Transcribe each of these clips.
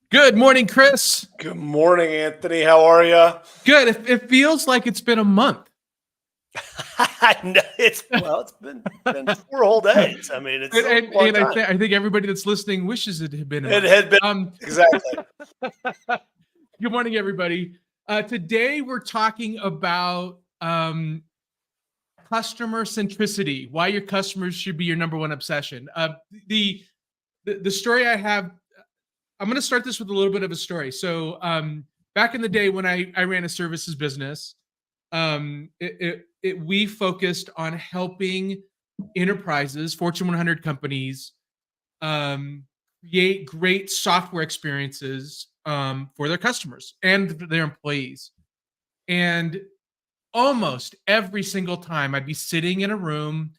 Good morning, Chris. Good morning, Anthony. How are you? Good. It feels like it's been a month. I know it's been 4 whole days. I mean, it's a long time. I think everybody that's listening wishes it had been a month. It had been exactly. Good morning, everybody. Today we're talking about customer centricity. Why your customers should be your number one obsession. The story I have. I'm going to start this with a little bit of a story. So back in the day when I ran a services business, we focused on helping enterprises, Fortune 100 companies, create great software experiences for their customers and their employees. And almost every single time I'd be sitting in a room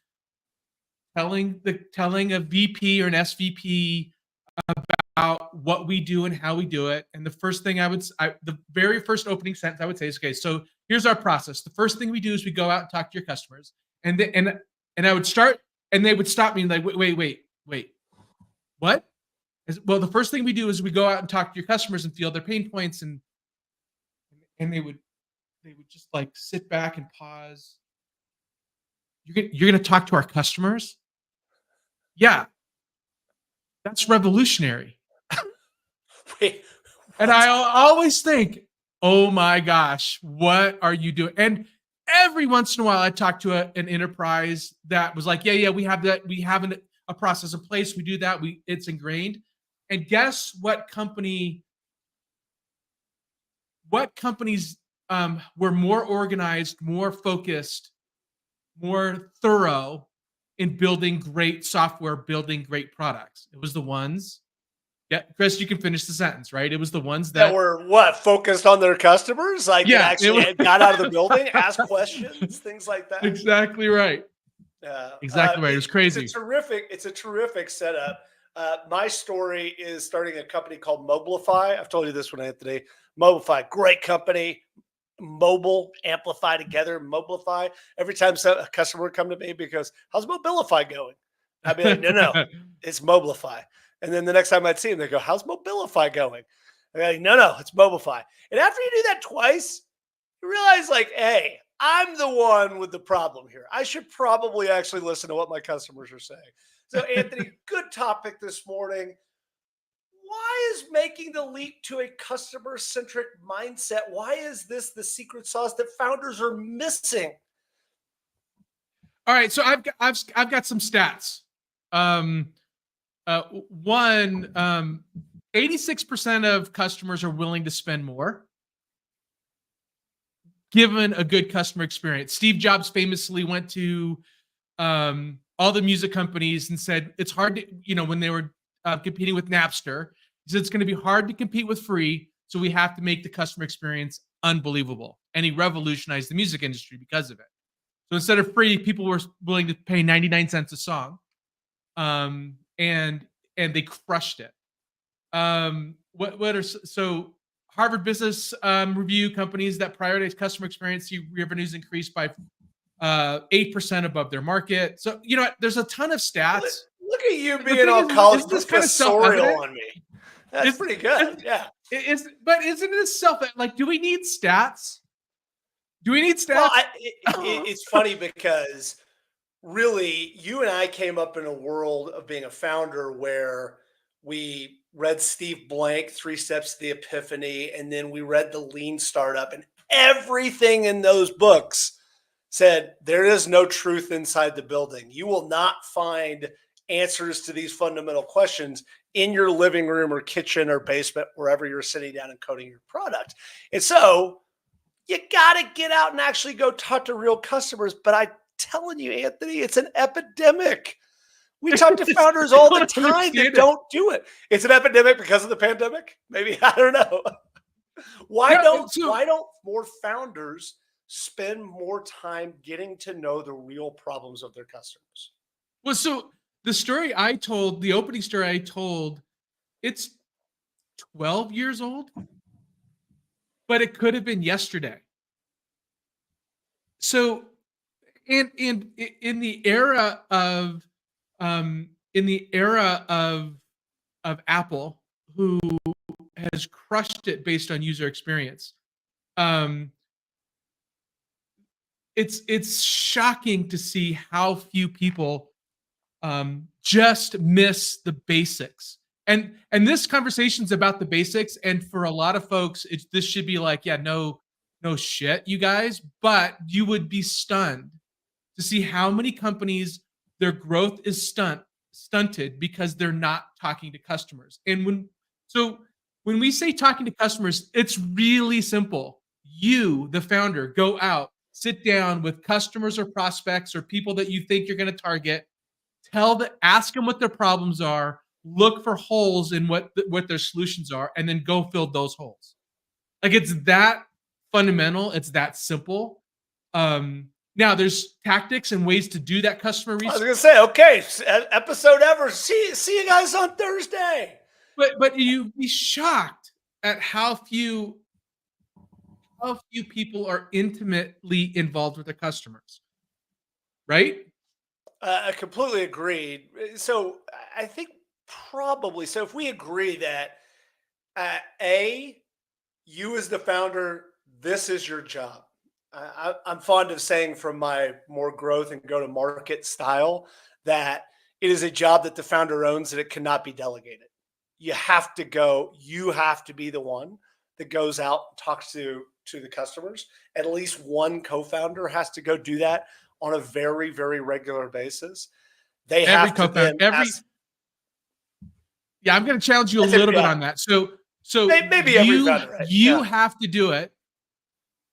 telling a VP or an SVP about what we do and how we do it. And the first thing the very first opening sentence I would say is, okay, so here's our process. The first thing we do is we go out and talk to your customers. And I would start, and they would stop me and like, wait, what? Well, the first thing we do is we go out and talk to your customers and feel their pain points, and they would just like sit back and pause. You're gonna talk to our customers? Yeah. That's revolutionary. Wait, and I always think, oh my gosh, what are you doing? And every once in a while, I talk to an enterprise that was like, yeah, we have that. We have a process in place. We do that. It's ingrained. And guess what companies were more organized, more focused, more thorough in building great software, building great products? It was the ones. Yeah, Chris, you can finish the sentence, right? It was the ones that were focused on their customers, like actually got out of the building, asked questions, things like that. Exactly right. Exactly right. It was crazy. It's a terrific setup. My story is starting a company called Mobilify. I've told you this one, Anthony. Mobilify, great company. Mobile, amplify together, Mobilify. Every time a customer would come to me because how's Mobilify going? I'd be like, no, it's Mobilify. And then the next time I'd see him, they go, how's Mobilify going? I'd be like, no, it's Mobilify. And after you do that twice, you realize like, hey, I'm the one with the problem here. I should probably actually listen to what my customers are saying. So Anthony, good topic this morning. Why is making the leap to a customer-centric mindset? Why is this the secret sauce that founders are missing? All right, so I've got some stats. 86% of customers are willing to spend more given a good customer experience. Steve Jobs famously went to all the music companies and said it's hard to, when they were competing with Napster, he said it's going to be hard to compete with free, so we have to make the customer experience unbelievable. And he revolutionized the music industry because of it. So instead of free, people were willing to pay 99 cents a song, and they crushed it. So Harvard Business Review companies that prioritize customer experience see revenues increased by 8% above their market. So there's a ton of stats. Look at you being all college professorial on me. That's pretty good. Yeah. But isn't it do we need stats? Do we need stats? Well, it's funny because really you and I came up in a world of being a founder where we read Steve Blank, 3 Steps to the Epiphany, and then we read The Lean Startup, and everything in those books said there is no truth inside the building. You will not find answers to these fundamental questions in your living room or kitchen or basement, wherever you're sitting down and coding your product. And so you got to get out and actually go talk to real customers. But I'm telling you, Anthony, it's an epidemic. We talk to founders all the time that don't do it. It's an epidemic because of the pandemic. Maybe, I don't know. Why don't more founders spend more time getting to know the real problems of their customers? Well, so the opening story I told, it's 12 years old, but it could have been yesterday. So, and in the era of, in the era of Apple, who has crushed it based on user experience, um, it's shocking to see how few people just miss the basics. And this conversation's about the basics. And for a lot of folks, this should be like, yeah, no shit, you guys. But you would be stunned to see how many companies their growth is stunted because they're not talking to customers. And when we say talking to customers, it's really simple. You, the founder, go out, sit down with customers or prospects or people that you think you're going to target, ask them what their problems are, look for holes in what their solutions are, and then go fill those holes. Like, it's that fundamental, it's that simple. Now there's tactics and ways to do that customer I was research. gonna say, okay, episode ever. See you guys on Thursday. But you'd be shocked at how few people are intimately involved with their customers. Right? I completely agreed. So I think probably so. If we agree that a you as the founder, this is your job. I'm fond of saying from my more growth and go to market style that it is a job that the founder owns and it cannot be delegated. You have to go. You have to be the one that goes out and talks to the customers. At least one co-founder has to go do that on a very, very regular basis. They Every have to then co-founder, yeah, I'm going to challenge you a little bit on that. So maybe every founder, right? You have to do it,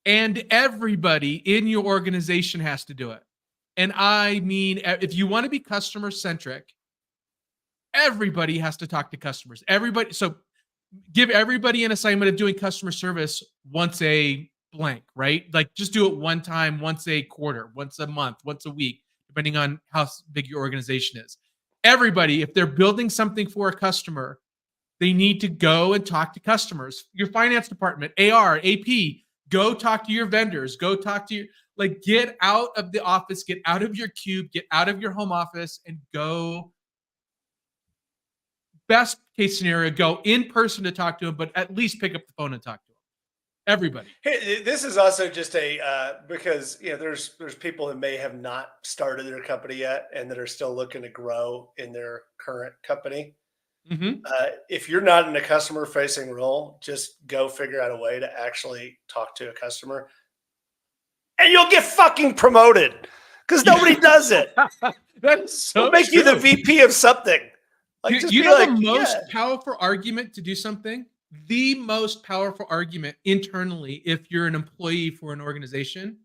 and everybody in your organization has to do it. And I mean, if you want to be customer centric, everybody has to talk to customers. Everybody. So give everybody an assignment of doing customer service once a blank, right? Like, just do it one time, once a quarter, once a month, once a week, depending on how big your organization is. Everybody, if they're building something for a customer, they need to go and talk to customers. Your finance department, AR, AP, go talk to your vendors, go talk to get out of the office, get out of your cube, get out of your home office, and go. Best case scenario, go in person to talk to them, but at least pick up the phone and talk to them. Everybody. Hey, this is also just because there's people that may have not started their company yet and that are still looking to grow in their current company. Mm-hmm. If you're not in a customer facing role, just go figure out a way to actually talk to a customer, and you'll get fucking promoted because nobody does it. That is so. It'll make true. you the VP of something. Like, you know, the most powerful argument to do something, the most powerful argument internally, if you're an employee for an organization.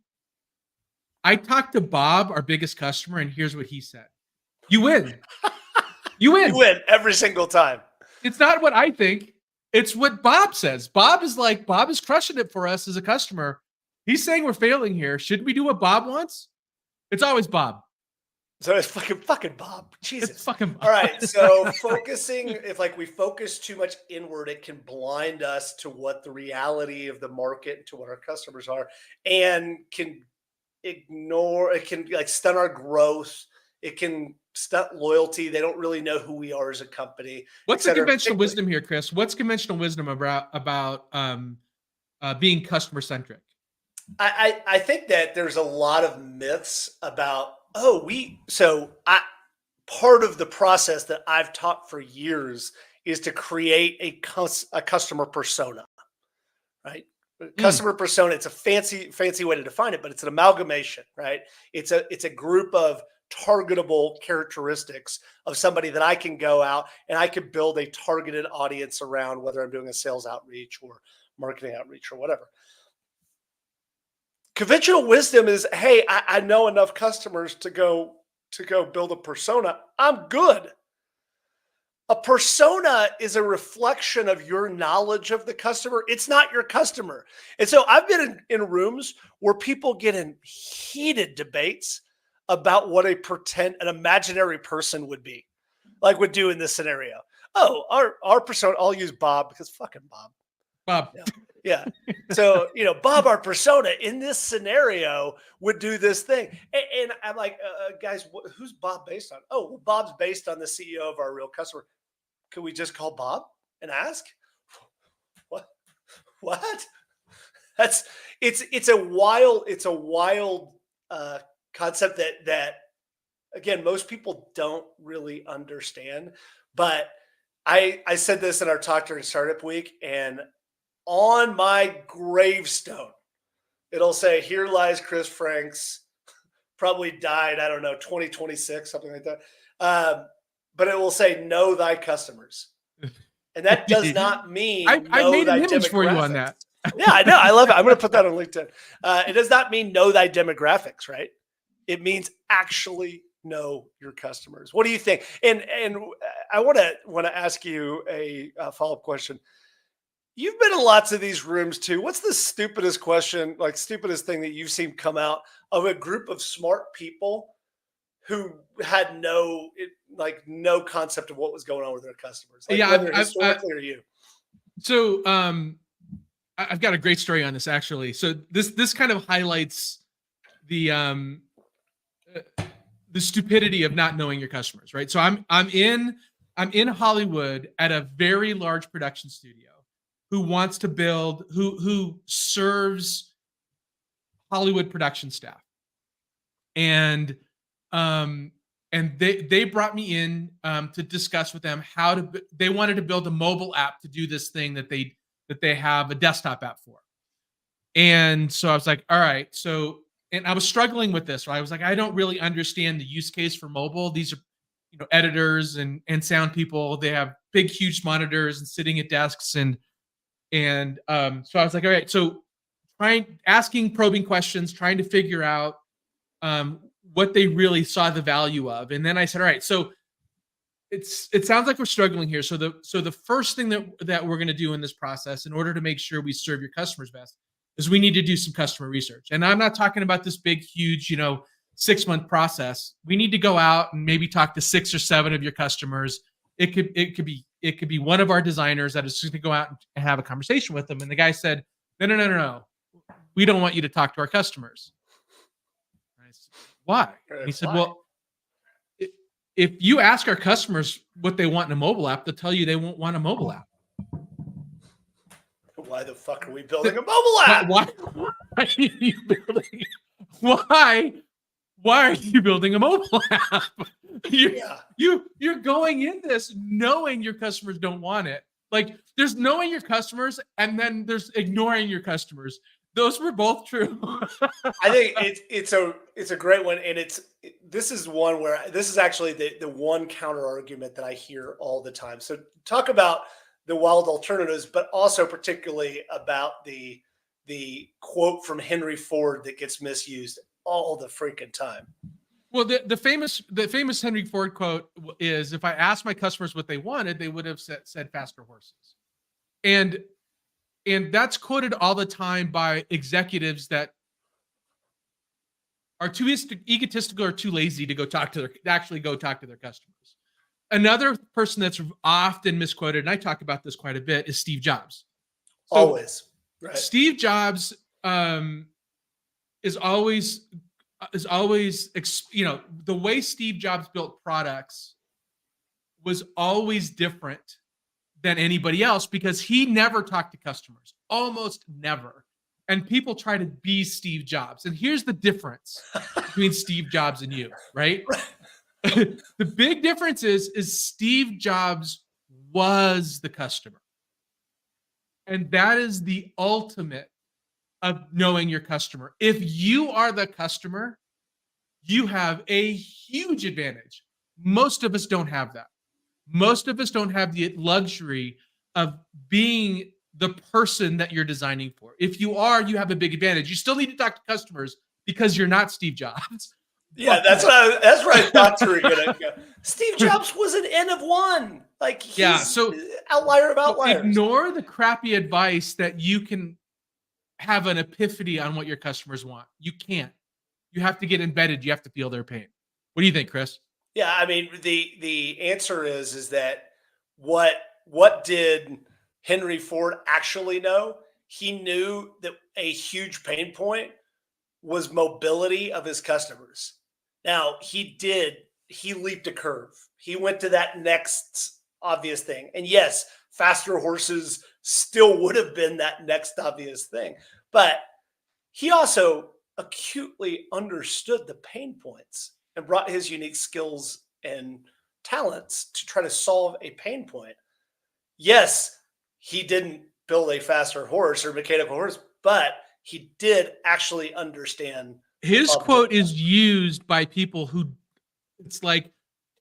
I talked to Bob, our biggest customer, and here's what he said: "You win. You win. You win every single time." It's not what I think. It's what Bob says. Bob is crushing it for us as a customer. He's saying we're failing here. Should we do what Bob wants? It's always Bob. So it's fucking Bob. Jesus. It's fucking Bob. All right. So if we focus too much inward, it can blind us to what the reality of the market, to what our customers are, and can stun our growth. It can stunt loyalty. They don't really know who we are as a company. What's the conventional wisdom here, Chris? What's conventional wisdom about being customer centric? I think that there's a lot of myths about, part of the process that I've taught for years is to create a customer persona, right? Customer persona, it's a fancy way to define it, but it's an amalgamation, right? It's a group of targetable characteristics of somebody that I can go out and I could build a targeted audience around, whether I'm doing a sales outreach or marketing outreach or whatever. Conventional wisdom is, hey, I know enough customers to go build a persona. I'm good. A persona is a reflection of your knowledge of the customer. It's not your customer. And so I've been in rooms where people get in heated debates about what an imaginary person would be, like would do in this scenario. Oh, our persona, I'll use Bob because fucking Bob. Bob. Yeah. Yeah. So, Bob, our persona in this scenario would do this thing. And I'm like, guys, who's Bob based on? Oh, well, Bob's based on the CEO of our real customer. Could we just call Bob and ask? What? What? It's a wild concept that again, most people don't really understand. But I said this in our talk during Startup Week, and on my gravestone, it'll say, "Here lies Chris Franks, probably died, I don't know, 2026, something like that." But it will say, "Know thy customers," and that does not mean I know made thy an image for you on demographics. that. Yeah, I know. I love it. I'm going to put that on LinkedIn. It does not mean know thy demographics, right? It means actually know your customers. What do you think? And I want to ask you a follow-up question. You've been in lots of these rooms too. What's the stupidest question, like stupidest thing that you've seen come out of a group of smart people who had no concept of what was going on with their customers? Like, Yeah, whether historically or you. So I've got a great story on this actually. So this kind of highlights the stupidity of not knowing your customers, right? So I'm in Hollywood at a very large production studio who wants to build, who serves Hollywood production staff. And they brought me in to discuss with them they wanted to build a mobile app to do this thing that they have a desktop app for. And so I was like, all right. So, and I was struggling with this, right? I was like, I don't really understand the use case for mobile. These are, editors and sound people. They have big, huge monitors and sitting at desks. And so I was like, all right. So asking probing questions, trying to figure out what they really saw the value of. And then I said, all right, so it sounds like we're struggling here. So the first thing that we're going to do in this process, in order to make sure we serve your customers best, is we need to do some customer research. And I'm not talking about this big, huge, 6-month process. We need to go out and maybe talk to 6 or 7 of your customers. It could be one of our designers that is just going to go out and have a conversation with them. And the guy said, no. We don't want you to talk to our customers. I said, why? And he said, well, if you ask our customers what they want in a mobile app, they'll tell you they won't want a mobile app. Why the fuck are we building a mobile app? Why are you building? Why are you building a mobile app? You're going in this knowing your customers don't want it. Like, there's knowing your customers and then there's ignoring your customers. Those were both true. I think it's a great one, and this is one where this is actually the one counter argument that I hear all the time. So talk about the wild alternatives, but also particularly about the quote from Henry Ford that gets misused all the freaking time. Well, the famous Henry Ford quote is, "If I asked my customers what they wanted, they would have said faster horses." And that's quoted all the time by executives that are too egotistical or too lazy to actually go talk to their customers. Another person that's often misquoted, and I talk about this quite a bit, is Steve Jobs. So always. Right. Steve Jobs is always, the way Steve Jobs built products was always different than anybody else because he never talked to customers, almost never. And people try to be Steve Jobs. And here's the difference between Steve Jobs and you, right? The big difference is Steve Jobs was the customer. And that is the ultimate of knowing your customer. If you are the customer, you have a huge advantage. Most of us don't have that. Most of us don't have the luxury of being the person that you're designing for. If you are, you have a big advantage. You still need to talk to customers because you're not Steve Jobs. Yeah, that's what I thought you were gonna go. Steve Jobs was an N of one. Like, he's so outlier of outliers. Ignore the crappy advice that you can have an epiphany on what your customers want. You can't. You have to get embedded. You have to feel their pain. What do you think, Chris? Yeah, I mean, the answer is that what did Henry Ford actually know? He knew that a huge pain point was mobility of his customers. Now, he leaped a curve. He went to that next obvious thing. And yes, faster horses still would have been that next obvious thing. But he also acutely understood the pain points and brought his unique skills and talents to try to solve a pain point. Yes, he didn't build a faster horse or mechanical horse, but he did actually understand the His problems. quote is used by people who, it's like,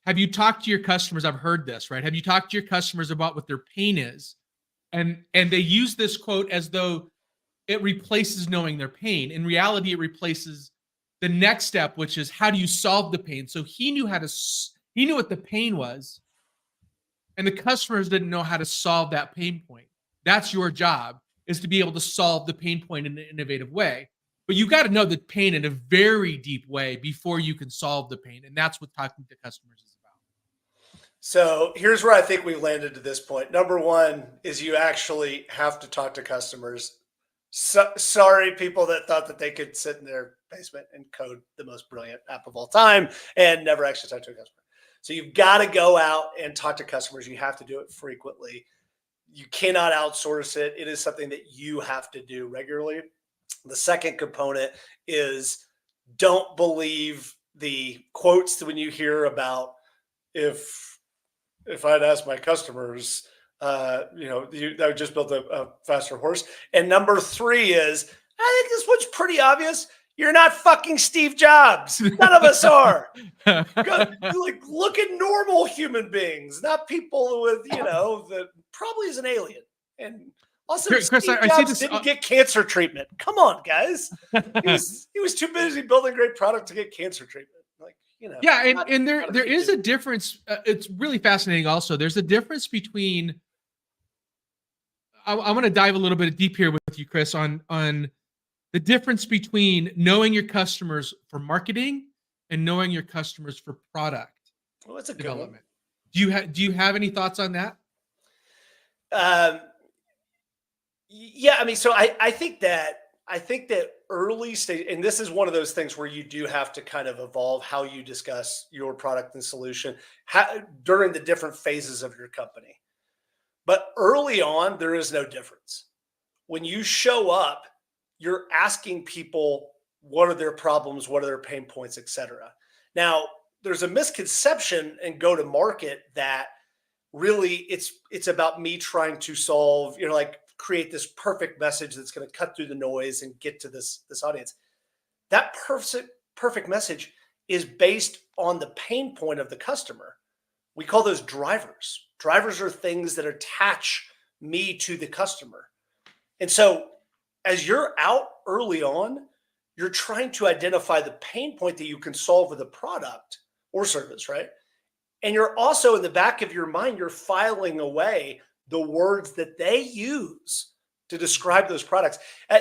have you talked to your customers? I've heard this, right? Have you talked to your customers about what their pain is? And they use this quote as though it replaces knowing their pain. In reality, it replaces the next step, which is how do you solve the pain? So he knew he knew what the pain was, and the customers didn't know how to solve that pain point. That's your job, is to be able to solve the pain point in an innovative way. But you got to know the pain in a very deep way before you can solve the pain. And that's what talking to customers is about. So here's where I think we've landed to this point. Number one is you actually have to talk to customers. Sorry, people that thought that they could sit in their basement and code the most brilliant app of all time and never actually talk to a customer. So you've got to go out and talk to customers. You have to do it frequently. You cannot outsource it. It is something that you have to do regularly. The second component is don't believe the quotes when you hear about if I'd asked my customers, I would just built a faster horse. And number three is, I think this one's pretty obvious. You're not fucking Steve Jobs. None of us are. Look at normal human beings, not people with, that probably is an alien. And also, Chris, Steve Jobs didn't get cancer treatment. Come on, guys. He was too busy building a great product to get cancer treatment. Yeah, and there is a difference. It's really fascinating. Also, there's a difference between. I'm going to dive a little bit deep here with you, Chris, on the difference between knowing your customers for marketing and knowing your customers for product that's a development. Do you have any thoughts on that? Yeah, I mean, so I think that early stage, and this is one of those things where you do have to kind of evolve how you discuss your product and solution during the different phases of your company. But early on, there is no difference. When you show up, you're asking people what are their problems, what are their pain points, et cetera. Now, there's a misconception in go to market that really it's about me trying to solve, create this perfect message that's going to cut through the noise and get to this audience. That perfect message is based on the pain point of the customer. We call those drivers. Drivers are things that attach me to the customer. And so as you're out early on, you're trying to identify the pain point that you can solve with a product or service, right? And you're also in the back of your mind, you're filing away the words that they use to describe those products.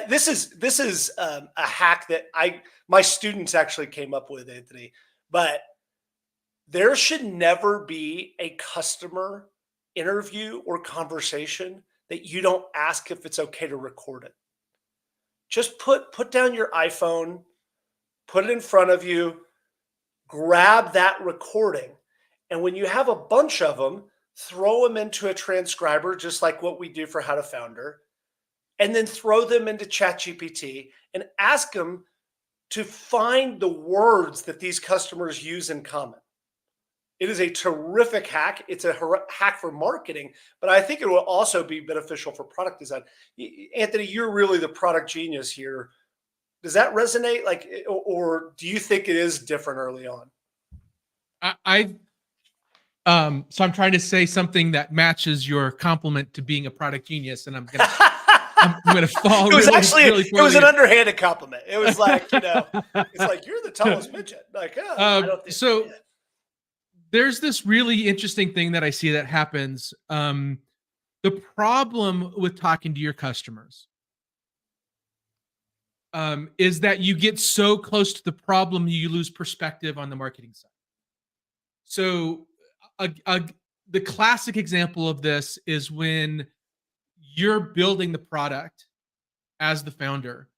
This is a hack that my students actually came up with, Anthony. But there should never be a customer interview or conversation that you don't ask if it's okay to record it. Just put down your iPhone, put it in front of you, grab that recording, and when you have a bunch of them, throw them into a transcriber, just like what we do for How to Founder, and then throw them into ChatGPT and ask them to find the words that these customers use in common. It is a terrific hack. It's a hack for marketing, but I think it will also be beneficial for product design. Anthony, you're really the product genius here. Does that resonate? Or do you think it is different early on? So I'm trying to say something that matches your compliment to being a product genius, and I'm gonna fall. It was really it was an underhanded compliment. It was like, it's like you're the tallest midget. Like, I don't think so. There's this really interesting thing that I see that happens. The problem with talking to your customers, is that you get so close to the problem, you lose perspective on the marketing side. So, the classic example of this is when you're building the product as the founder.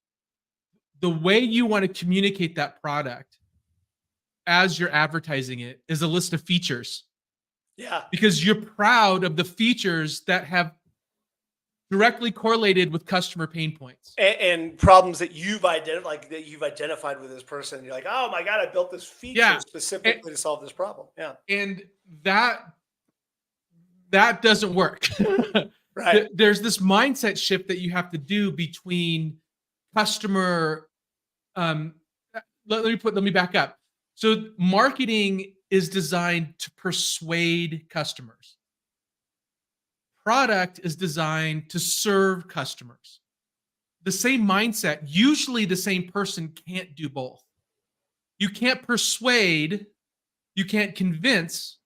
The way you want to communicate that product as you're advertising it is a list of features, Yeah. because you're proud of the features that have directly correlated with customer pain points. And problems that you've identified with this person. You're like, oh my God, I built this feature Yeah. And, specifically to solve this problem. Yeah. and that doesn't work. Right. There's this mindset shift that you have to do between customer. Um, let me back up. So marketing is designed to persuade customers. Product is designed to serve customers. The same mindset, usually the same person can't do both. You can't persuade, you can't convince,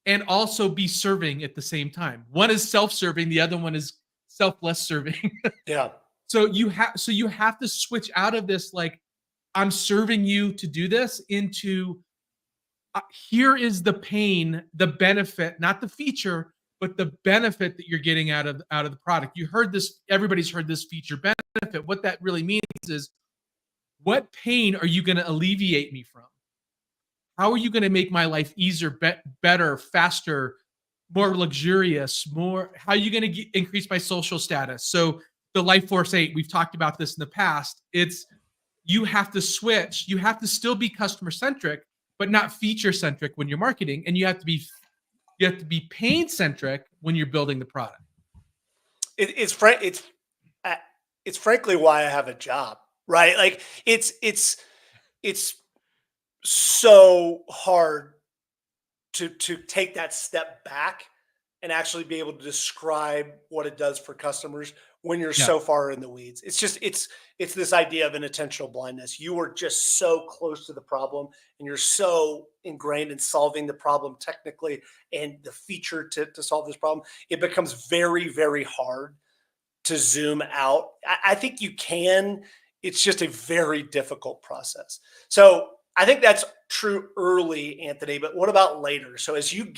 and also be serving at the same time. One is self-serving, the other one is selfless serving. Yeah. So you have to switch out of this, like, I'm serving you to do this, into here is the pain, the benefit, not the feature, but the benefit that you're getting out of the product. You heard this, everybody's heard this feature benefit. What that really means is, what pain are you going to alleviate me from? How are you going to make my life easier, better, faster, more luxurious, how are you going to increase my social status? So the Life Force 8, we've talked about this in the past. You have to switch. You have to still be customer centric, but not feature centric when you're marketing. And you have to be pain centric when you're building the product. It's frankly why I have a job, right? Like it's so hard to take that step back and actually be able to describe what it does for customers when you're Yeah. so far in the weeds. It's this idea of an attentional blindness. You are just so close to the problem and you're so ingrained in solving the problem technically and the feature to solve this problem. It becomes very, very hard to zoom out. I think you can. It's just a very difficult process. So I think that's true early, Anthony, but what about later? So as you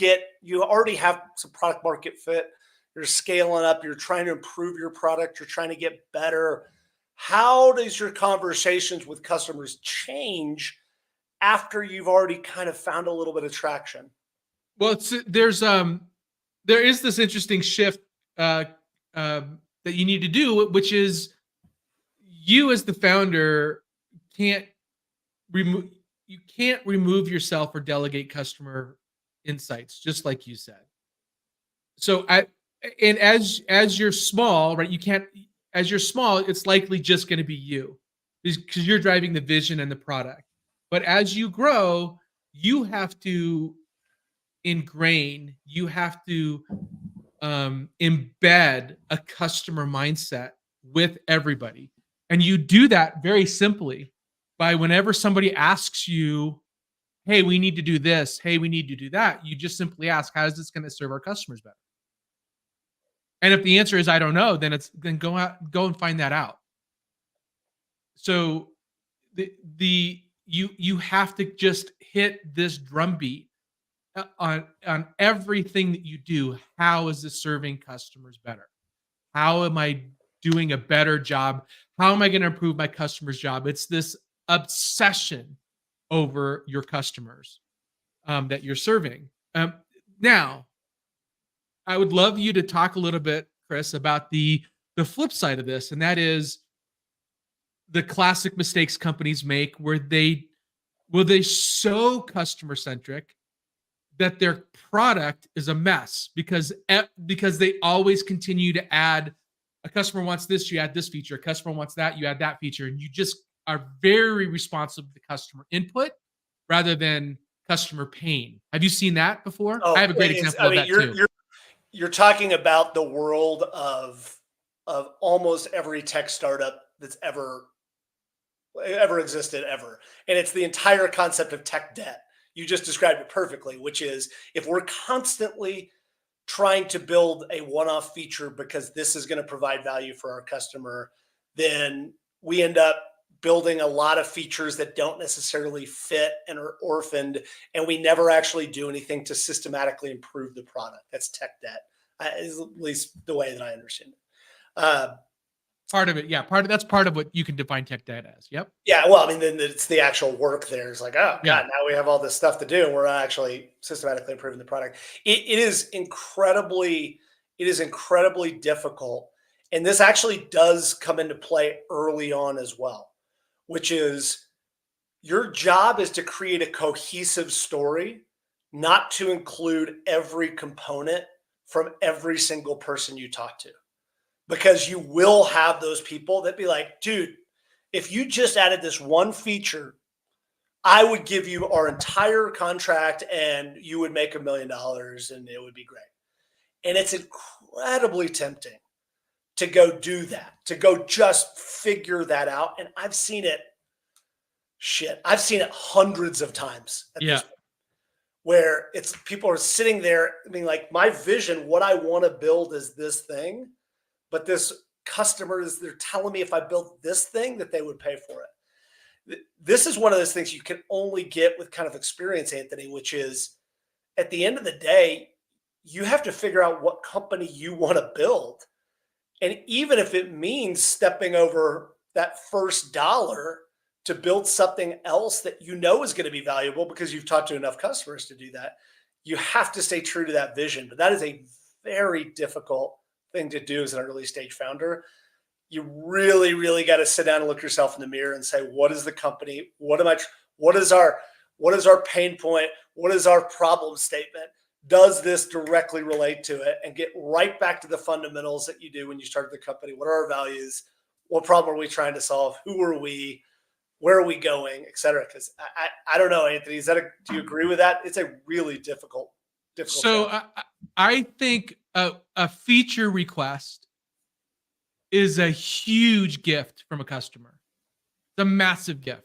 already have some product market fit, you're scaling up, you're trying to improve your product, you're trying to get better. How does your conversations with customers change after you've already kind of found a little bit of traction? Well, there is this interesting shift that you need to do, which is, you as the founder can't remove yourself or delegate customer insights, just like you said. So as you're small, right? As you're small, it's likely just going to be you, because you're driving the vision and the product. But as you grow, you have to you have to embed a customer mindset with everybody. And you do that very simply by, whenever somebody asks you, hey, we need to do this, hey, we need to do that, you just simply ask, how is this going to serve our customers better? And if the answer is I don't know, then go and find that out. So you have to just hit this drumbeat on everything that you do. How is this serving customers better? How am I doing a better job? How am I going to improve my customer's job? It's this obsession over your customers that you're serving. Now, I would love you to talk a little bit, Chris, about the flip side of this, and that is the classic mistakes companies make, where they so customer centric that their product is a mess, because they always continue to add. A customer wants this, you add this feature. A customer wants that, you add that feature, and you just are very responsive to customer input rather than customer pain. Have you seen that before? Oh, I have a great example of that too. You're talking about the world of almost every tech startup that's ever existed ever. And it's the entire concept of tech debt. You just described it perfectly, which is, if we're constantly trying to build a one-off feature because this is going to provide value for our customer, then we end up building a lot of features that don't necessarily fit and are orphaned, and we never actually do anything to systematically improve the product. That's tech debt, is at least the way that I understand it. Part of it, yeah. That's part of what you can define tech debt as. Yep. Yeah, well, I mean, then it's the actual work there. It's like, oh Yeah. God, now we have all this stuff to do, and we're not actually systematically improving the product. It is incredibly difficult. And this actually does come into play early on as well, which is your job is to create a cohesive story, not to include every component from every single person you talk to. Because you will have those people that be like, dude, if you just added this one feature, I would give you our entire contract and you would make $1 million and it would be great. And it's incredibly tempting to go do that, to go just figure that out. And I've seen it hundreds of times at this point, where it's people are sitting there being like, my vision, what I want to build is this thing. But this customer they're telling me if I built this thing that they would pay for it. This is one of those things you can only get with kind of experience, Anthony, which is at the end of the day, you have to figure out what company you want to build. And even if it means stepping over that first dollar to build something else that you know is going to be valuable because you've talked to enough customers to do that, you have to stay true to that vision. But that is a very difficult thing to do as an early stage founder. You really, really got to sit down and look yourself in the mirror and say, what is the company? What is our pain point? What is our problem statement? Does this directly relate to it? And get right back to the fundamentals that you do when you start the company. What are our values? What problem are we trying to solve? Who are we? Where are we going? Et cetera. Because I don't know, Anthony, do you agree with that? It's a really difficult. So I think a feature request is a huge gift from a customer. It's a massive gift.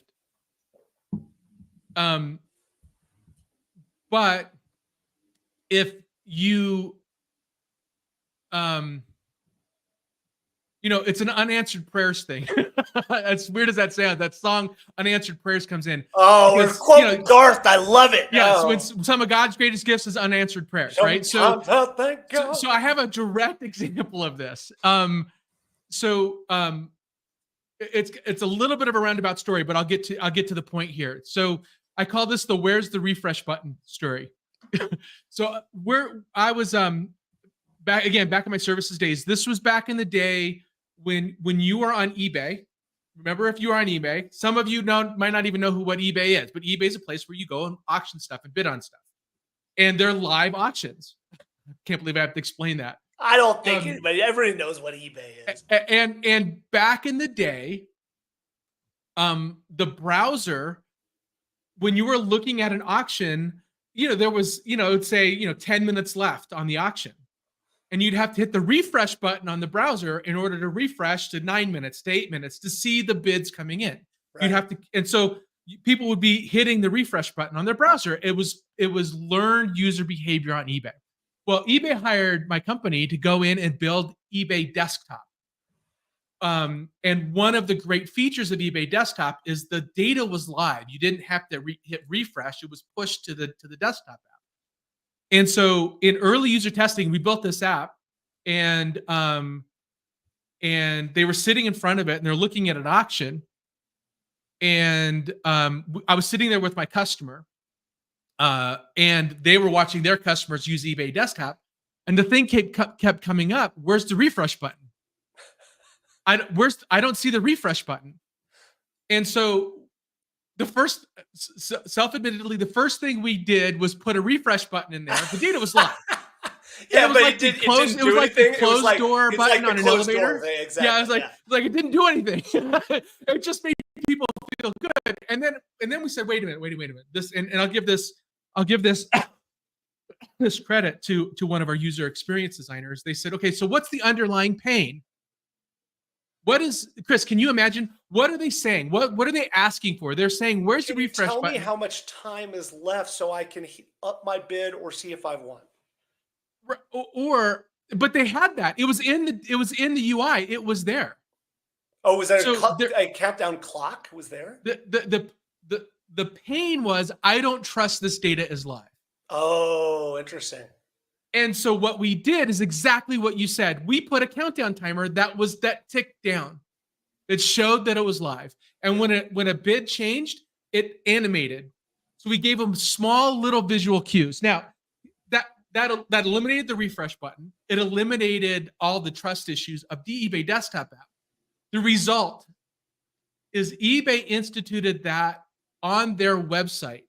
But if you, it's an unanswered prayers thing. As weird as that sounds, that song "Unanswered Prayers" comes in. Oh, we're quoting Garth. I love it. Yeah, so it's some of God's greatest gifts is unanswered prayers, right? So I have a direct example of this. It's a little bit of a roundabout story, but I'll get to the point here. So I call this the "Where's the refresh button" story. So where I was back in my services days. This was back in the day when you were on eBay. Remember, if you were on eBay, some of you might not even know what eBay is, but eBay is a place where you go and auction stuff and bid on stuff. And they're live auctions. I can't believe I have to explain that. I don't think everybody knows what eBay is. And back in the day, the browser, when you were looking at an auction, there was, it'd say, 10 minutes left on the auction. And you'd have to hit the refresh button on the browser in order to refresh to 9 minutes, to 8 minutes to see the bids coming in. Right. You'd have to, and so people would be hitting the refresh button on their browser. It was learned user behavior on eBay. Well, eBay hired my company to go in and build eBay Desktop. And one of the great features of eBay Desktop is the data was live. You didn't have to hit refresh. It was pushed to the desktop app. And so in early user testing, we built this app, and they were sitting in front of it and they're looking at an auction. And I was sitting there with my customer, and they were watching their customers use eBay Desktop. And the thing kept coming up. Where's the refresh button? I don't see the refresh button. And so self-admittedly, the first thing we did was put a refresh button in there. The data was live. Yeah, it was like the closed door button on an elevator. Exactly. Yeah, it was like it didn't do anything. It just made people feel good. And then we said, wait a minute. This and I'll give this this credit to one of our user experience designers. They said, okay, so what's the underlying pain? What is, Chris, can you imagine? What are they saying? What are they asking for? They're saying, where's the refresh button? Tell me how much time is left so I can up my bid or see if I've won. But they had that. It was in the UI. It was there. Oh, was there So a countdown clock? Was there? the pain was, I don't trust this data is live. Oh, interesting. And so what we did is exactly what you said. We put a countdown timer that ticked down. It showed that it was live. And when a bid changed, it animated. So we gave them small little visual cues. Now, that eliminated the refresh button. It eliminated all the trust issues of the eBay desktop app. The result is eBay instituted that on their website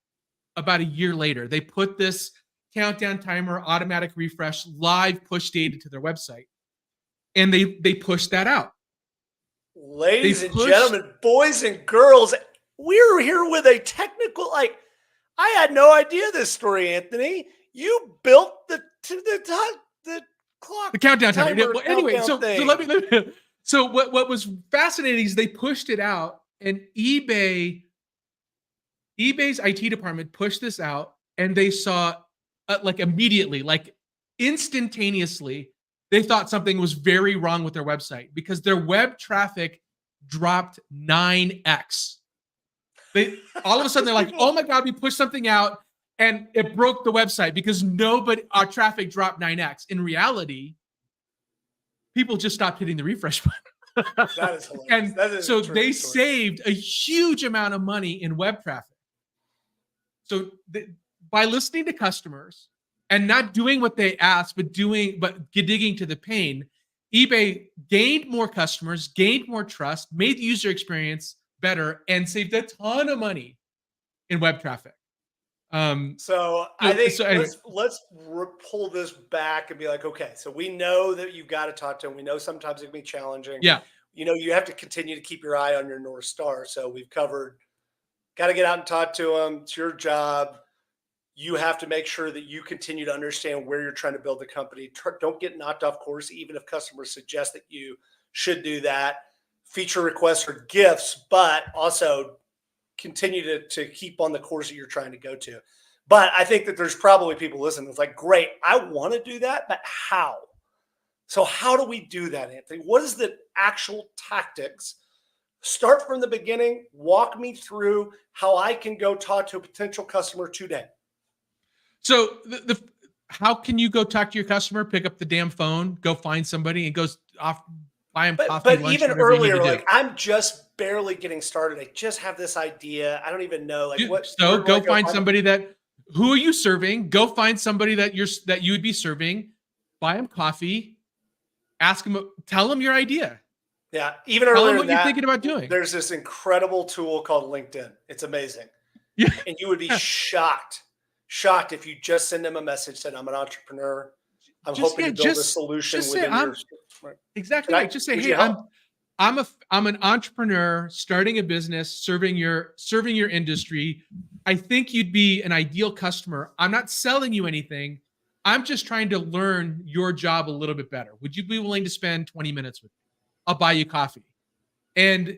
about a year later. They put this countdown timer, automatic refresh, live push data to their website. And they pushed that out. Ladies and gentlemen, boys and girls, we're here with a technical, I had no idea this story, Anthony. You built the clock, the countdown timer. Well, anyway, so let me. So what was fascinating is they pushed it out, and eBay's IT department pushed this out, and they saw like immediately, like instantaneously, they thought something was very wrong with their website because their web traffic dropped 9x. They all of a sudden they're like, oh my God, we pushed something out and it broke the website because our traffic dropped 9x. In reality, people just stopped hitting the refresh button. That is hilarious. And so they saved a huge amount of money in web traffic. So by listening to customers and not doing what they asked, but digging to the pain, eBay gained more customers, gained more trust, made the user experience better, and saved a ton of money in web traffic. So I think let's pull this back and be like, okay, so we know that you've got to talk to them. We know sometimes it can be challenging. Yeah. You have to continue to keep your eye on your North Star. So we've covered, got to get out and talk to them. It's your job. You have to make sure that you continue to understand where you're trying to build the company. Don't get knocked off course, even if customers suggest that you should do that. Feature requests or gifts, but also continue to keep on the course that you're trying to go to. But I think that there's probably people listening that's like, great, I want to do that, but how? So how do we do that, Anthony? What is the actual tactics? Start from the beginning. Walk me through how I can go talk to a potential customer today. So how can you go talk to your customer, pick up the damn phone, go find somebody and go off, buy them coffee, but lunch, even earlier, like I'm just barely getting started. I just have this idea. I don't even know So go find somebody who are you serving? Go find somebody that you would be serving, buy them coffee, ask them, tell them your idea. Yeah. Even earlier, tell them what you're thinking about doing. There's this incredible tool called LinkedIn. It's amazing. Yeah. And you would be shocked if you just send them a message saying, I'm an entrepreneur. I'm hoping to build a solution within your. Exactly right. Just say, hey, I'm an entrepreneur starting a business, serving your industry. I think you'd be an ideal customer. I'm not selling you anything. I'm just trying to learn your job a little bit better. Would you be willing to spend 20 minutes with me? I'll buy you coffee. And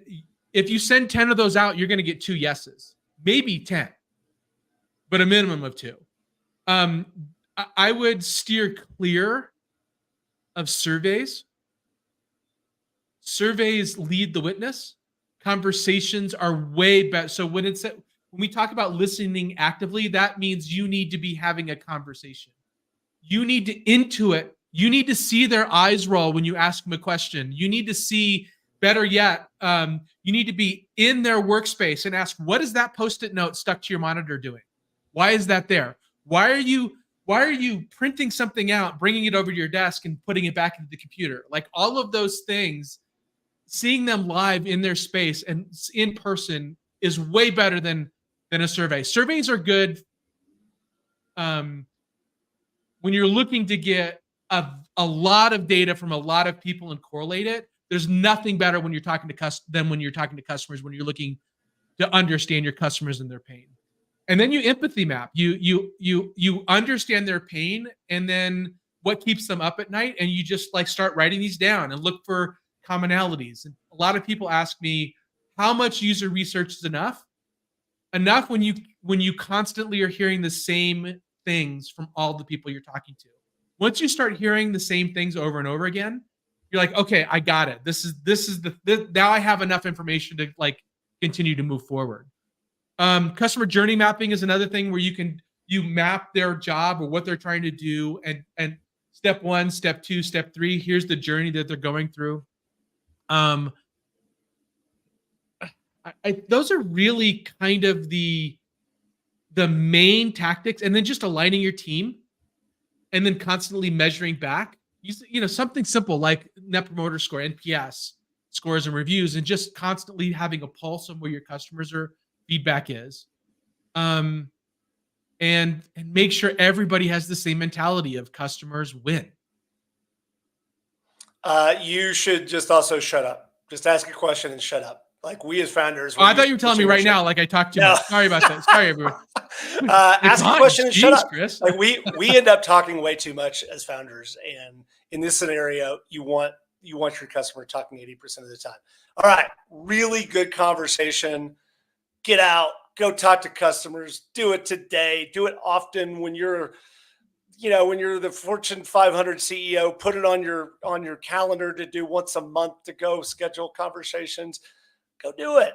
if you send 10 of those out, you're going to get 2 yeses, maybe 10, but a minimum of 2. I would steer clear of surveys. Surveys lead the witness. Conversations are way better. So when we talk about listening actively, that means you need to be having a conversation. You need to intuit. You need to see their eyes roll when you ask them a question. You need to see, better yet, you need to be in their workspace and ask, what is that Post-it note stuck to your monitor doing? Why is that there? Why are you printing something out, bringing it over to your desk and putting it back into the computer? Like all of those things, seeing them live in their space and in person is way better than a survey. Surveys are good when you're looking to get a lot of data from a lot of people and correlate it. There's nothing better when you're talking to customers, when you're looking to understand your customers and their pain. And then you empathy map. You understand their pain and then what keeps them up at night, and you just like start writing these down and look for commonalities. And a lot of people ask me, how much user research is enough? Enough when you constantly are hearing the same things from all the people you're talking to. Once you start hearing the same things over and over again, you're like, okay, I got it. This is now I have enough information to like continue to move forward. Customer journey mapping is another thing where you map their job or what they're trying to do, and step 1, step 2, step 3. Here's the journey that they're going through. Those are really kind of the main tactics, and then just aligning your team, and then constantly measuring back. Something simple like Net Promoter Score, NPS scores and reviews, and just constantly having a pulse on where your customers are feedback is. And make sure everybody has the same mentality of customers win. You should just also shut up. Just ask a question and shut up. Like we as founders. I thought you were telling me right now, like I talked too much. Sorry about that. Sorry, everyone. Ask a question and shut up. Chris. Like we end up talking way too much as founders, and in this scenario, you want your customer talking 80% of the time. All right, really good conversation. Get out, go talk to customers. Do it today. Do it often when you're the Fortune 500 CEO. Put it on your calendar to do once a month to go schedule conversations. Go do it.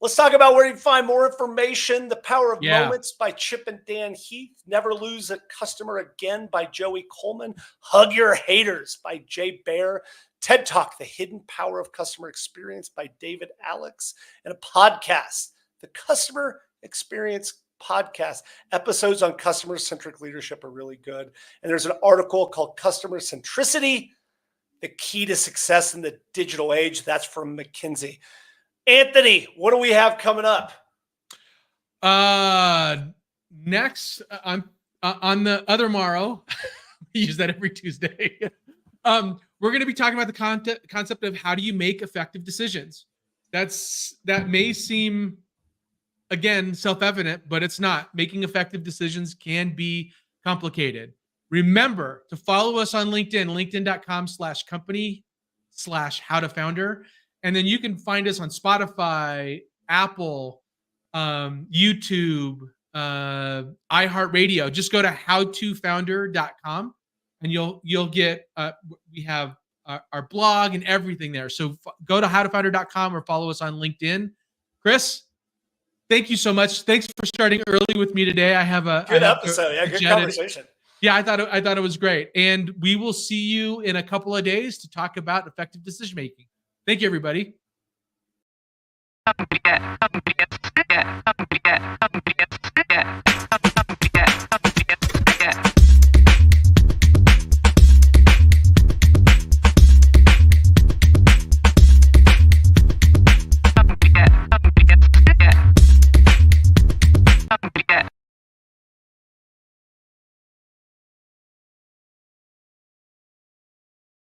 Let's talk about where you can find more information. The Power of Moments by Chip and Dan Heath. Never Lose a Customer Again by Joey Coleman. Hug Your Haters by Jay Baer. TED Talk, The Hidden Power of Customer Experience by David Alex. And a podcast, the Customer Experience Podcast. Episodes on customer-centric leadership are really good. And there's an article called Customer Centricity, the Key to Success in the Digital Age. That's from McKinsey. Anthony, what do we have coming up? Next, on the other morrow, we use that every Tuesday. We're going to be talking about the concept of how do you make effective decisions. That may seem, again, self-evident, but it's not. Making effective decisions can be complicated. Remember to follow us on LinkedIn, linkedin.com/company/howtofounder. And then you can find us on Spotify, Apple, YouTube, iHeartRadio. Just go to howtofounder.com and you'll get, we have our blog and everything there. So go to howtofounder.com or follow us on LinkedIn. Chris, thank you so much. Thanks for starting early with me today. I have a good episode. Yeah, good conversation. Yeah, I thought it was great. And we will see you in a couple of days to talk about effective decision making. Thank you, everybody.